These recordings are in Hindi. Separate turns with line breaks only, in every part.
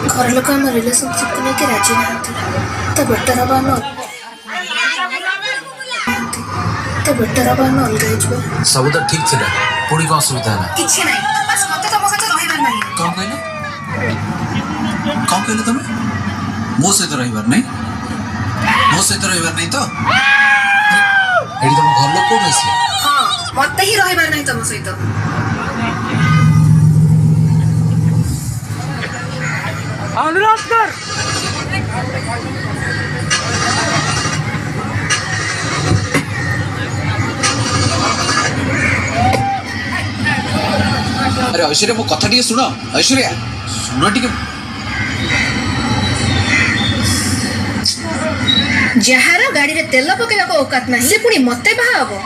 घर लोक आम रिलेशनशिप को लेकर राजी नहांती तो बेटर हम अलग
सब तो ठीक थी पुणी कौन असुविधा है
किसी ना बस मत तुम सहित रही नहीं
कौन कहले तुम मो सहित रहीबार नहीं मो सहित रहीबार नहीं तो एडी तुम घर लोग कोड आसी
हां मत ही रहीबार नहीं तुम सहित
अनुराग कर
अरे ऐश्वर्या मो कथा टी सुन ऐश्वर्या सुन टी
जहार गाड़ी रे तेल पकेबा को औकात नहीं से पुणी मते बाहा हबो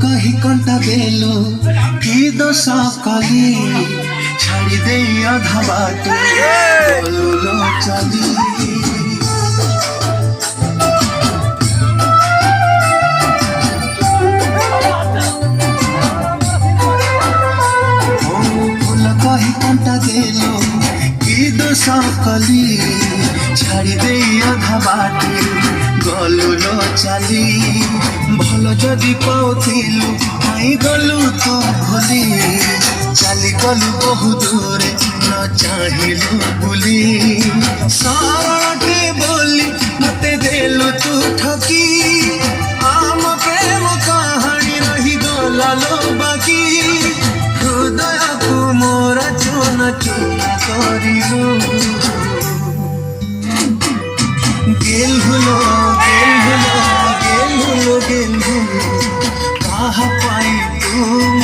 कही कंटा बेलू की दोष कली छाड़ी दे अधा बाट बोलो चली कही कंटा बेलू की दोष कली छाड़ी दे अधा बाट गलु न चली भल जदि पाउथिलु आई गलु तो भूली चली गलु बहु दूरे न चाहिलु बुली सरटे बोली मते देलु तू ठकी आम प्रेम कहानी रही गला लो बाकी हृदय को मोर चुन चुन करिलु गेल हुलो कहा पाई तुम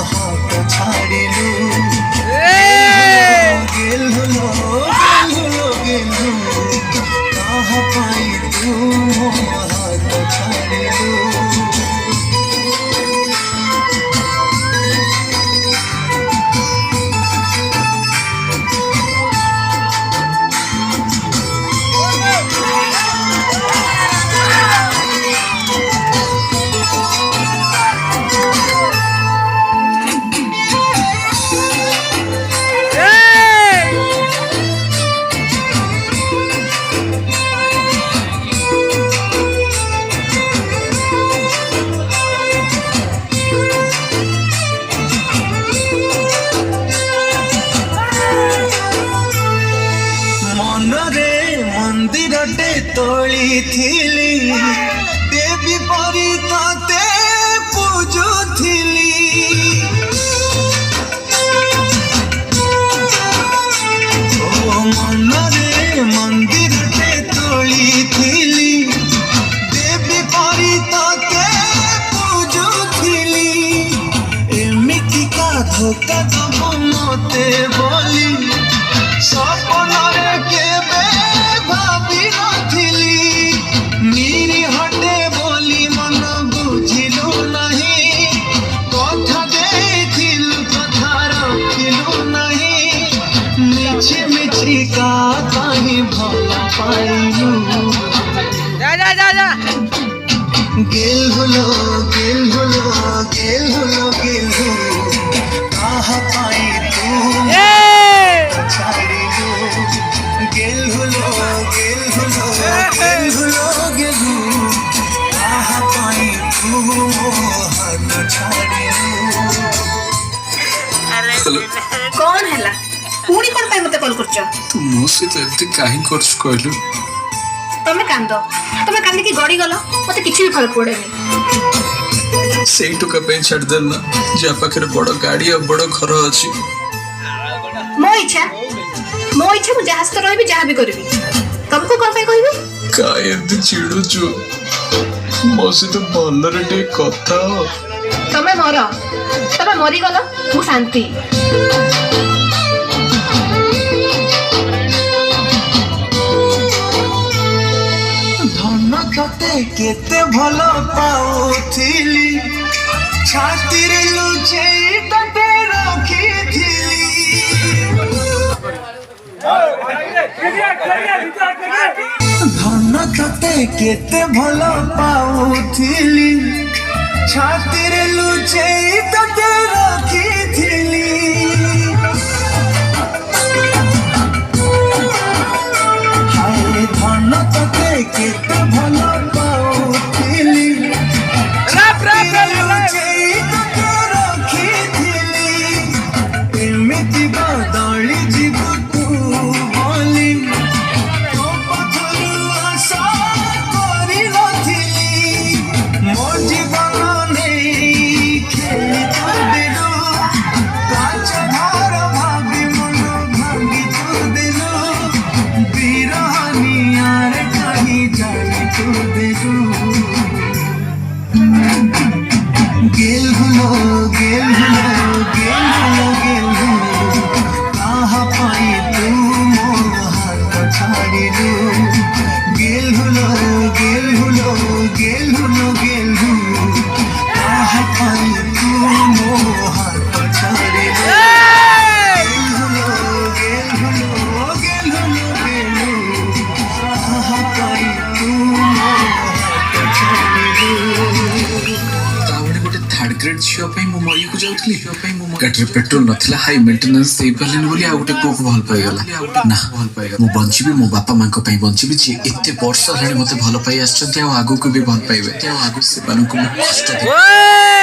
हाथ छाड़िलु गेल हुलो कहा पाई तुम हाथ छाड़िलु मंदिरटे तोली थिली देवी परी ताते पूजुथिली ओ मनरे मंदिरटे तोली थिली देवी परी ताते पूजुथिली एमिति का धोखा दबो मते बोली सपनरे केबे भाभी नथिली नीरी हटे बोली मन बुझिलु नहीं कथा देथिलु कथा रखिलु नहीं मिछि मिछि का कहीं भला पाइलु
जा जा जा जा
गेल हुलो कहा पाई तू छाड़िलु गेल हुलो कहा पाई तू हाथ छाड़िलु
कौन हैला पुणी कोन पाई मते कॉल करछ
तू मो से तो एते काहे करछ कहलु
तमे कांदी की गड़ी गलो मते किछि भी फर्क पड़ेनी
सेई टुका पे छाड़ देना जा पाखरे बड़ गाड़ी और बड़ घर अछि
मो इच्छा मु जहाज तो रहबी जहां भी करबी तुमको कोन पाई कहबी
काय एते चिड़ु छु मो से तो भलरे टे कथा
तमे मरी गलो मु शांति
केते भल पाउथिली छातीरे लुचेई तते रखिथिली धन तते केते भल पाउथिली छातीरे लुचेई तते रखिथिली हाय धन तते केते भल पाउथिली छातीरे लुचेई तते रखिथिली एमिति बदली जीव तू बोली तो पथरु आशा करि नथिली मो जीवन नहीं खेली तू देलु काच धार भाभी मन भांगी तू देलु बिरहनियार कहीं जानी तू देलु गेल हुलो गेल हुलो गेल हुलो गेल हुलो कहाँ पाई तू मोर हाथ छाड़िलु गेल हुलो गेल हुलो गेल हुलो गेल हुलो कहाँ पाई तू मोर हाथ छाड़िलु गेल हुलो गेल हुलो गेल हुलो गेल हुलो कहाँ पाई तू मोर हाथ छाड़िलु
तावड़े गोटे थर्ड ग्रेड झियो पे मु मरी को जाउथली गाड़ी पेट्रोल नथिला हाई मेंटेनेंस सेव करलेन बोली आ गोटे कोक भल पाई गला ना भल पाई गला मु बंचिबी मो बापा मां को पई बंचिबी जे एते वर्ष हेले मते भल पाई आछथि आ आगु को भी भल पाइबे ते आगु से बानु को कष्ट दे
ओए